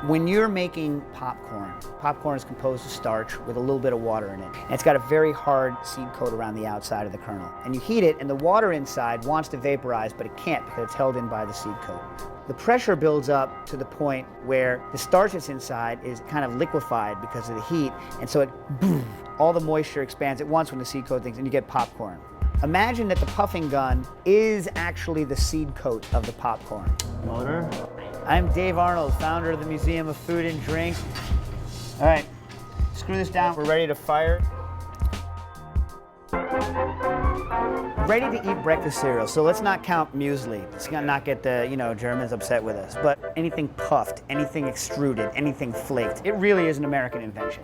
When you're making popcorn is composed of starch with a little bit of water in it. And it's got a very hard seed coat around the outside of the kernel. And you heat it, and the water inside wants to vaporize, but it can't because it's held in by the seed coat. The pressure builds up to the point where the starch that's inside is kind of liquefied because of the heat, and so boom, all the moisture expands at once when the seed coat things, and you get popcorn. Imagine that the puffing gun is actually the seed coat of the popcorn. Motor. I'm Dave Arnold, founder of the Museum of Food and Drink. All right, screw this down. We're ready to fire. Ready to eat breakfast cereal, so let's not count muesli. Let's not get the Germans upset with us. But anything puffed, anything extruded, anything flaked, it really is an American invention.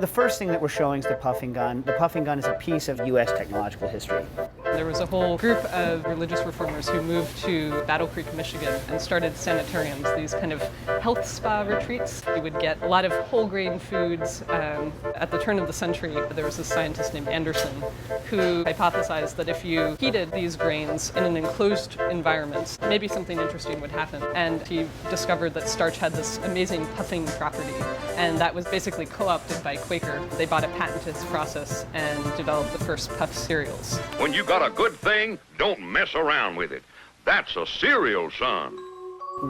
The first thing that we're showing is the puffing gun. The puffing gun is a piece of U.S. technological history. There was a whole group of religious reformers who moved to Battle Creek, Michigan, and started sanitariums, these kind of health spa retreats. You would get a lot of whole grain foods. At the turn of the century, there was this scientist named Anderson who hypothesized that if you heated these grains in an enclosed environment, maybe something interesting would happen. And he discovered that starch had this amazing puffing property, and that was basically co-opted by Quaker. They bought a patent to this process and developed the first puff cereals. When you got a good thing, don't mess around with it. That's a cereal, son.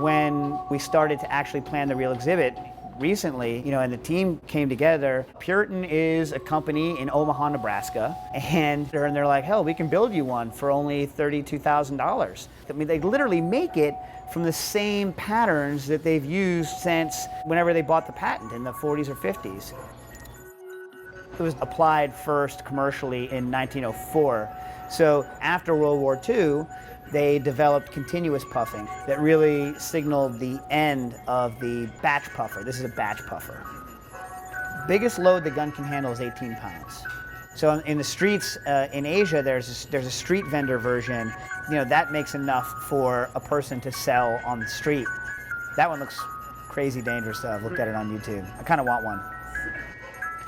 When we started to actually plan the real exhibit recently, and the team came together, Puritan is a company in Omaha, Nebraska, and they're like, hell, we can build you one for only $32,000. I mean, they literally make it from the same patterns that they've used since whenever they bought the patent in the 40s or 50s. It was applied first commercially in 1904. So after World War II, they developed continuous puffing that really signaled the end of the batch puffer. This is a batch puffer. Biggest load the gun can handle is 18 pounds. So in the streets in Asia, there's a street vendor version. That makes enough for a person to sell on the street. That one looks crazy dangerous though. I've looked at it on YouTube. I kind of want one.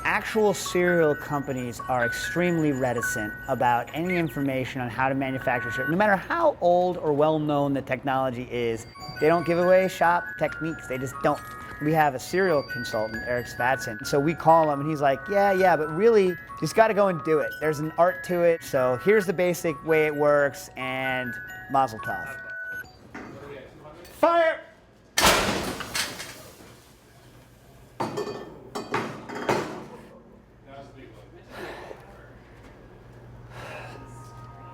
Actual cereal companies are extremely reticent about any information on how to manufacture cereal. No matter how old or well-known the technology is, they don't give away shop techniques. They just don't. We have a cereal consultant, Eric Svatson. So we call him and he's like, yeah, but really, you just gotta go and do it. There's an art to it. So here's the basic way it works, and mazel tov. Fire!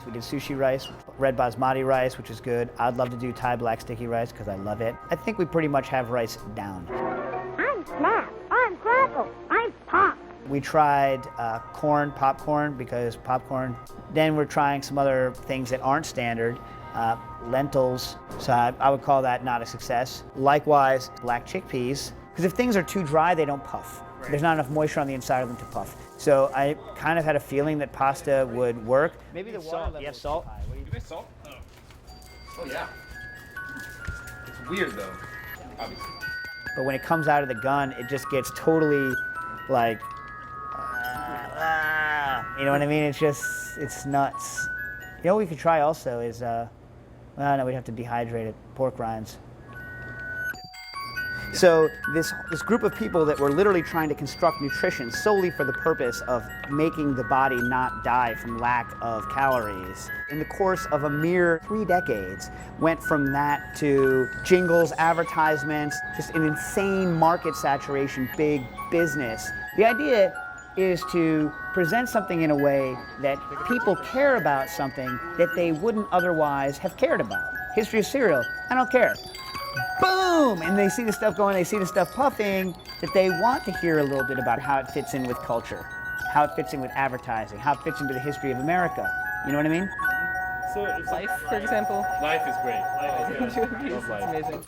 We did sushi rice, red basmati rice, which is good. I'd love to do Thai black sticky rice because I love it. I think we pretty much have rice down. I'm Snap, I'm Crackle, I'm Pop. We tried popcorn, because popcorn. Then we're trying some other things that aren't standard. Lentils, so I would call that not a success. Likewise, black chickpeas, because if things are too dry, they don't puff. Right. There's not enough moisture on the inside of them to puff. So I kind of had a feeling that pasta would work. Maybe the water level. You have salt? You make salt? Oh yeah. It's weird though, obviously. But when it comes out of the gun, it just gets totally like, you know what I mean? It's nuts. What we could try also is, no, we'd have to dehydrate it, pork rinds. So this group of people that were literally trying to construct nutrition solely for the purpose of making the body not die from lack of calories, in the course of a mere 3 decades, went from that to jingles, advertisements, just an insane market saturation, big business. The idea is to present something in a way that people care about something that they wouldn't otherwise have cared about. History of cereal, I don't care. Boom! And they see the stuff going, they see the stuff puffing, that they want to hear a little bit about how it fits in with culture, how it fits in with advertising, how it fits into the history of America. You know what I mean? So life, for example. Life is great. Life is good. It's amazing.